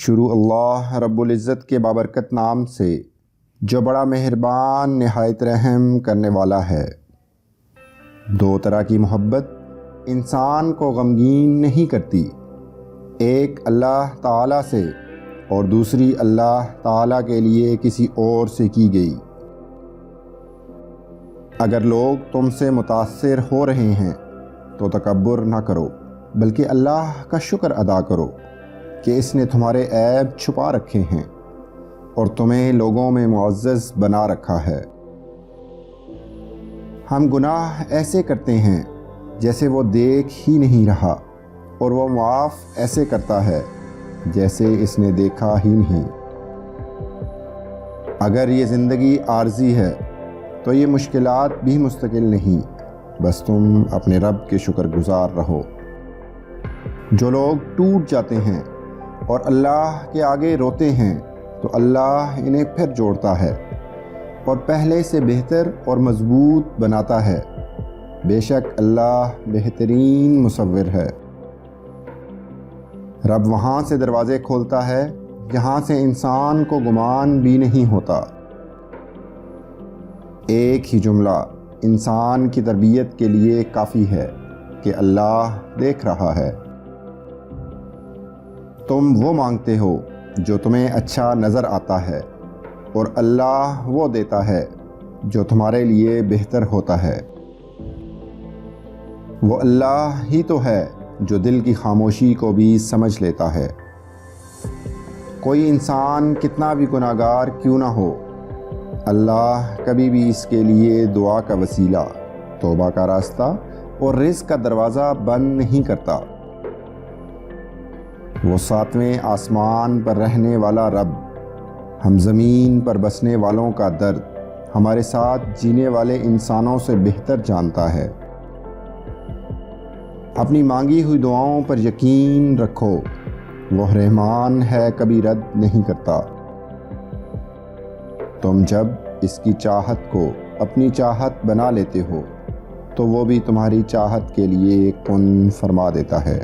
شروع اللہ رب العزت کے بابرکت نام سے جو بڑا مہربان نہایت رحم کرنے والا ہے۔ دو طرح کی محبت انسان کو غمگین نہیں کرتی، ایک اللہ تعالیٰ سے اور دوسری اللہ تعالیٰ کے لیے کسی اور سے کی گئی۔ اگر لوگ تم سے متاثر ہو رہے ہیں تو تکبر نہ کرو، بلکہ اللہ کا شکر ادا کرو کہ اس نے تمہارے عیب چھپا رکھے ہیں اور تمہیں لوگوں میں معزز بنا رکھا ہے۔ ہم گناہ ایسے کرتے ہیں جیسے وہ دیکھ ہی نہیں رہا، اور وہ معاف ایسے کرتا ہے جیسے اس نے دیکھا ہی نہیں۔ اگر یہ زندگی عارضی ہے تو یہ مشکلات بھی مستقل نہیں، بس تم اپنے رب کے شکر گزار رہو۔ جو لوگ ٹوٹ جاتے ہیں اور اللہ کے آگے روتے ہیں تو اللہ انہیں پھر جوڑتا ہے اور پہلے سے بہتر اور مضبوط بناتا ہے۔ بے شک اللہ بہترین مصور ہے۔ رب وہاں سے دروازے کھولتا ہے جہاں سے انسان کو گمان بھی نہیں ہوتا۔ ایک ہی جملہ انسان کی تربیت کے لیے کافی ہے کہ اللہ دیکھ رہا ہے۔ تم وہ مانگتے ہو جو تمہیں اچھا نظر آتا ہے، اور اللہ وہ دیتا ہے جو تمہارے لیے بہتر ہوتا ہے۔ وہ اللہ ہی تو ہے جو دل کی خاموشی کو بھی سمجھ لیتا ہے۔ کوئی انسان کتنا بھی گناہگار کیوں نہ ہو، اللہ کبھی بھی اس کے لیے دعا کا وسیلہ، توبہ کا راستہ اور رزق کا دروازہ بند نہیں کرتا۔ وہ ساتویں آسمان پر رہنے والا رب، ہم زمین پر بسنے والوں کا درد ہمارے ساتھ جینے والے انسانوں سے بہتر جانتا ہے۔ اپنی مانگی ہوئی دعاؤں پر یقین رکھو، وہ رحمان ہے، کبھی رد نہیں کرتا۔ تم جب اس کی چاہت کو اپنی چاہت بنا لیتے ہو تو وہ بھی تمہاری چاہت کے لیے کن فرما دیتا ہے۔